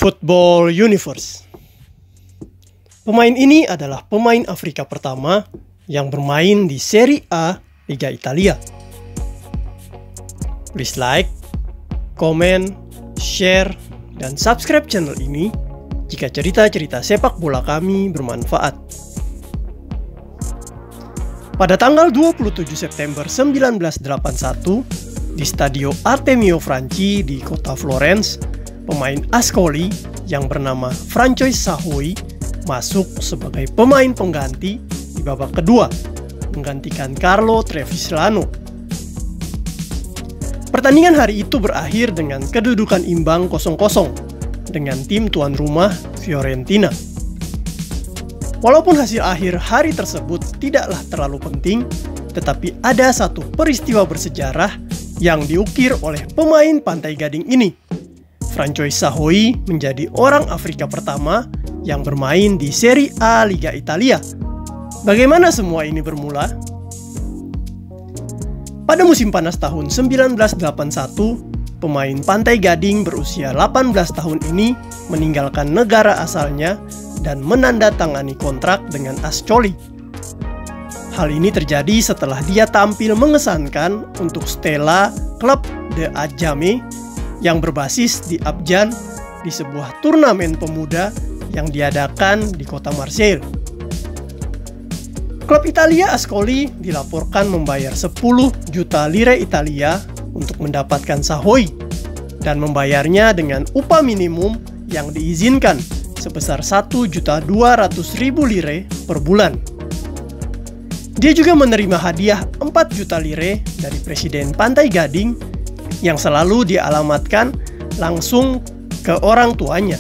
Football Universe. Pemain ini adalah pemain Afrika pertama yang bermain di Serie A Liga Italia. Please like, comment, share, dan subscribe channel ini jika cerita-cerita sepak bola kami bermanfaat. Pada tanggal 27 September 1981, di Stadio Artemio Franchi di kota Florence, pemain Ascoli yang bernama Francesco Sahoi masuk sebagai pemain pengganti di babak kedua, menggantikan Carlo Trevisan. Pertandingan hari itu berakhir dengan kedudukan imbang 0-0 dengan tim tuan rumah Fiorentina. Walaupun hasil akhir hari tersebut tidaklah terlalu penting, tetapi ada satu peristiwa bersejarah yang diukir oleh pemain Pantai Gading ini. Francesco Sahoi menjadi orang Afrika pertama yang bermain di Serie A Liga Italia. Bagaimana semua ini bermula? Pada musim panas tahun 1981, pemain Pantai Gading berusia 18 tahun ini meninggalkan negara asalnya dan menandatangani kontrak dengan Ascoli. Hal ini terjadi setelah dia tampil mengesankan untuk Stella Club de Adjame yang berbasis di Abidjan di sebuah turnamen pemuda yang diadakan di kota Marseille. Klub Italia Ascoli dilaporkan membayar 10 juta lire Italia untuk mendapatkan Sahoi dan membayarnya dengan upah minimum yang diizinkan sebesar 1.200.000 lire per bulan. Dia juga menerima hadiah 4 juta lire dari Presiden Pantai Gading yang selalu dialamatkan langsung ke orang tuanya.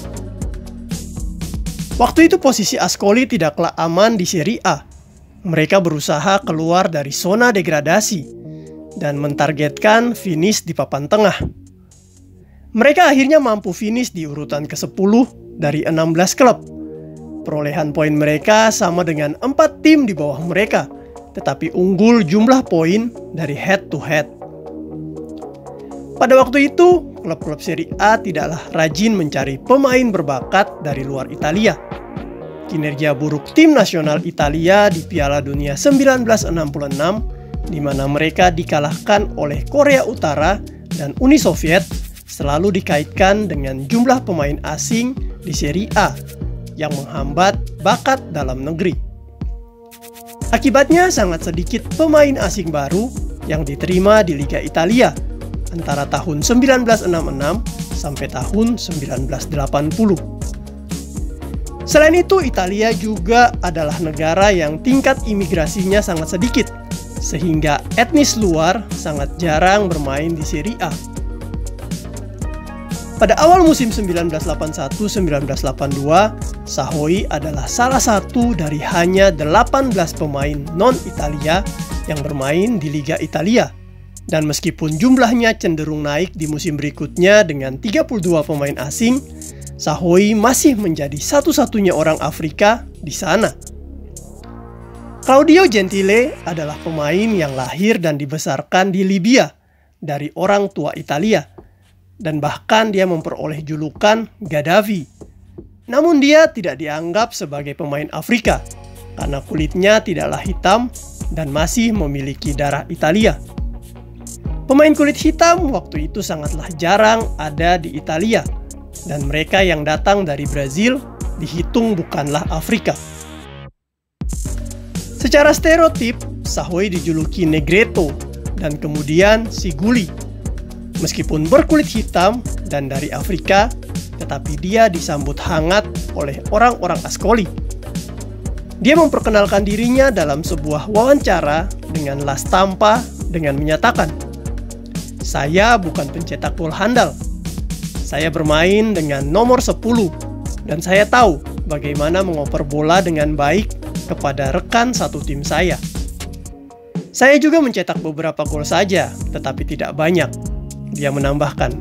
Waktu itu posisi Ascoli tidaklah aman di Serie A. Mereka berusaha keluar dari zona degradasi dan mentargetkan finish di papan tengah. Mereka akhirnya mampu finish di urutan ke-10 dari 16 klub. Perolehan poin mereka sama dengan 4 tim di bawah mereka, tetapi unggul jumlah poin dari head to head. Pada waktu itu, klub-klub Serie A tidaklah rajin mencari pemain berbakat dari luar Italia. Kinerja buruk tim nasional Italia di Piala Dunia 1966, di mana mereka dikalahkan oleh Korea Utara dan Uni Soviet, selalu dikaitkan dengan jumlah pemain asing di Serie A yang menghambat bakat dalam negeri. Akibatnya sangat sedikit pemain asing baru yang diterima di Liga Italia antara tahun 1966 sampai tahun 1980. Selain itu, Italia juga adalah negara yang tingkat imigrasinya sangat sedikit, sehingga etnis luar sangat jarang bermain di Serie A. Pada awal musim 1981-1982, Sahoi adalah salah satu dari hanya 18 pemain non-Italia yang bermain di Liga Italia. Dan meskipun jumlahnya cenderung naik di musim berikutnya dengan 32 pemain asing, Sahoi masih menjadi satu-satunya orang Afrika di sana. Claudio Gentile adalah pemain yang lahir dan dibesarkan di Libya dari orang tua Italia. Dan bahkan dia memperoleh julukan Gaddafi. Namun dia tidak dianggap sebagai pemain Afrika karena kulitnya tidaklah hitam dan masih memiliki darah Italia. Pemain kulit hitam waktu itu sangatlah jarang ada di Italia, dan mereka yang datang dari Brazil dihitung bukanlah Afrika. Secara stereotip, Sahoi dijuluki Negretto dan kemudian Siguli. Meskipun berkulit hitam dan dari Afrika, tetapi dia disambut hangat oleh orang-orang Ascoli. Dia memperkenalkan dirinya dalam sebuah wawancara dengan La Stampa dengan menyatakan, "Saya bukan pencetak gol handal. Saya bermain dengan nomor 10 dan saya tahu bagaimana mengoper bola dengan baik kepada rekan satu tim saya. Saya juga mencetak beberapa gol saja, tetapi tidak banyak." Dia menambahkan,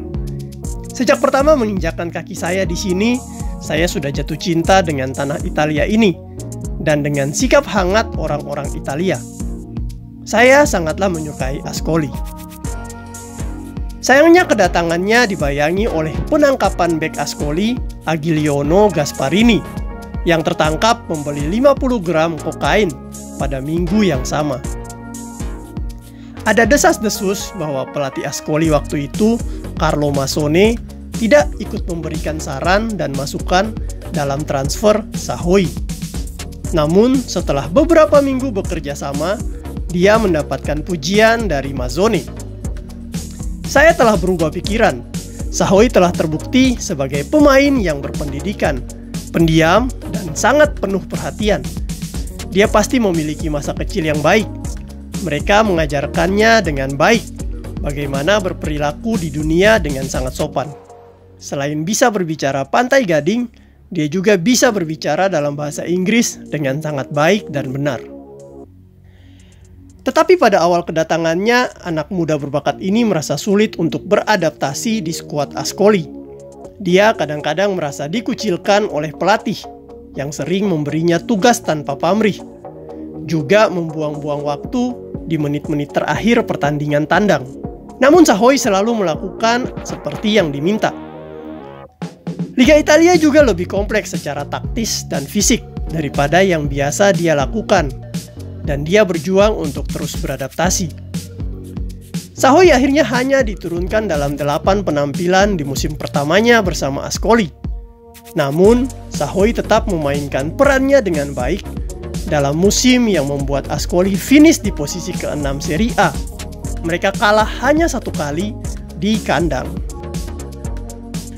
"Sejak pertama menginjakkan kaki saya di sini, saya sudah jatuh cinta dengan tanah Italia ini dan dengan sikap hangat orang-orang Italia. Saya sangatlah menyukai Ascoli." Sayangnya kedatangannya dibayangi oleh penangkapan bek Ascoli, Agiliono Gasparini, yang tertangkap membeli 50 gram kokain pada minggu yang sama. Ada desas-desus bahwa pelatih Ascoli waktu itu, Carlo Mazzone, tidak ikut memberikan saran dan masukan dalam transfer Sahoy. Namun, setelah beberapa minggu bekerja sama, dia mendapatkan pujian dari Mazzone. Saya telah berubah pikiran. Sahoy telah terbukti sebagai pemain yang berpendidikan, pendiam, dan sangat penuh perhatian. Dia pasti memiliki masa kecil yang baik. Mereka mengajarkannya dengan baik bagaimana berperilaku di dunia dengan sangat sopan. Selain bisa berbicara Pantai Gading, dia juga bisa berbicara dalam bahasa Inggris dengan sangat baik dan benar. Tetapi pada awal kedatangannya, anak muda berbakat ini merasa sulit untuk beradaptasi di skuad Ascoli. Dia kadang-kadang merasa dikucilkan oleh pelatih yang sering memberinya tugas tanpa pamrih, juga membuang-buang waktu di menit-menit terakhir pertandingan tandang. Namun Sahoy selalu melakukan seperti yang diminta. Liga Italia juga lebih kompleks secara taktis dan fisik daripada yang biasa dia lakukan, dan dia berjuang untuk terus beradaptasi. Sahoy akhirnya hanya diturunkan dalam 8 penampilan di musim pertamanya bersama Ascoli. Namun, Sahoy tetap memainkan perannya dengan baik dalam musim yang membuat Ascoli finish di posisi ke-6 Serie A. Mereka kalah hanya 1 kali di kandang.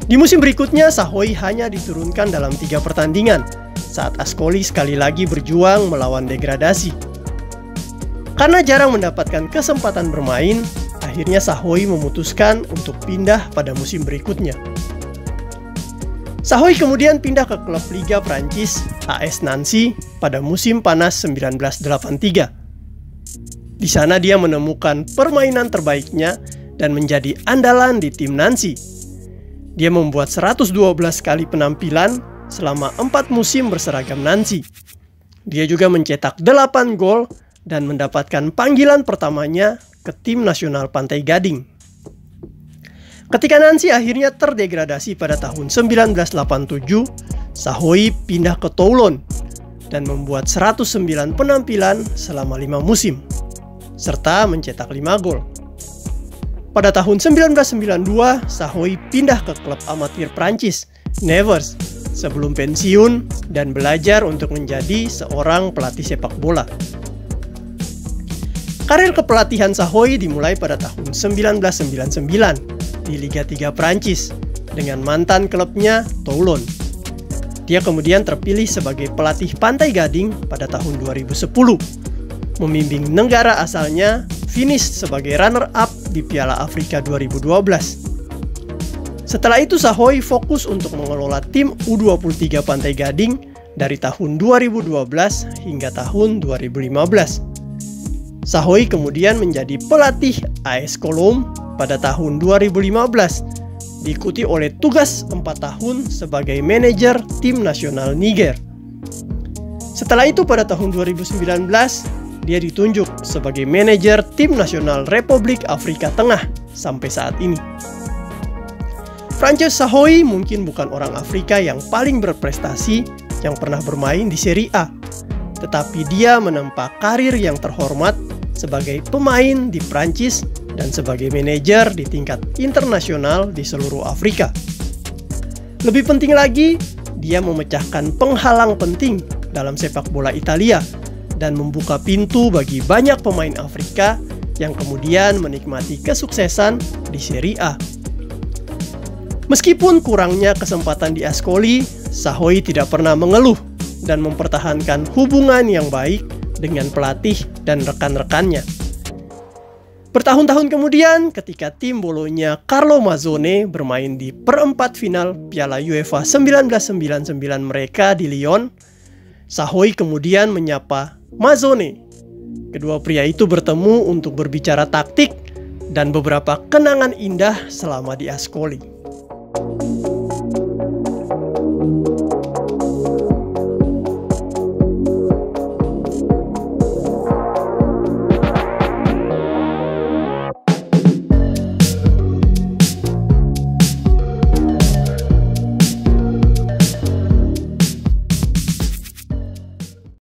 Di musim berikutnya, Sahoy hanya diturunkan dalam 3 pertandingan saat Ascoli sekali lagi berjuang melawan degradasi. Karena jarang mendapatkan kesempatan bermain, akhirnya Sahoy memutuskan untuk pindah pada musim berikutnya. Sahoy kemudian pindah ke klub Liga Prancis AS Nancy pada musim panas 1983. Di sana dia menemukan permainan terbaiknya dan menjadi andalan di tim Nancy. Dia membuat 112 kali penampilan selama 4 musim berseragam Nancy. Dia juga mencetak 8 gol dan mendapatkan panggilan pertamanya ke tim nasional Pantai Gading. Ketika Nancy akhirnya terdegradasi pada tahun 1987, Sahoy pindah ke Toulon dan membuat 109 penampilan selama 5 musim, serta mencetak 5 gol. Pada tahun 1992, Sahoy pindah ke klub amatir Prancis, Nevers, sebelum pensiun dan belajar untuk menjadi seorang pelatih sepak bola. Karir kepelatihan Sahoy dimulai pada tahun 1999 di Liga 3 Prancis dengan mantan klubnya Toulon. Dia kemudian terpilih sebagai pelatih Pantai Gading pada tahun 2010, membimbing negara asalnya finish sebagai runner-up di Piala Afrika 2012. Setelah itu Sahoy fokus untuk mengelola tim U23 Pantai Gading dari tahun 2012 hingga tahun 2015. Sahoy kemudian menjadi pelatih AS Colombe pada tahun 2015, diikuti oleh tugas 4 tahun sebagai manajer tim nasional Niger. Setelah itu pada tahun 2019, dia ditunjuk sebagai manajer tim nasional Republik Afrika Tengah sampai saat ini. Frances Sahoy mungkin bukan orang Afrika yang paling berprestasi yang pernah bermain di Serie A, tetapi dia menempa karir yang terhormat sebagai pemain di Prancis dan sebagai manajer di tingkat internasional di seluruh Afrika. Lebih penting lagi, dia memecahkan penghalang penting dalam sepak bola Italia dan membuka pintu bagi banyak pemain Afrika yang kemudian menikmati kesuksesan di Serie A. Meskipun kurangnya kesempatan di Ascoli, Sahoy tidak pernah mengeluh dan mempertahankan hubungan yang baik dengan pelatih dan rekan-rekannya. Bertahun-tahun kemudian, ketika tim bolonya Carlo Mazzone bermain di perempat final Piala UEFA 1999 mereka di Lyon, Sahoy kemudian menyapa Mazzone. Kedua pria itu bertemu untuk berbicara taktik dan beberapa kenangan indah selama di Ascoli.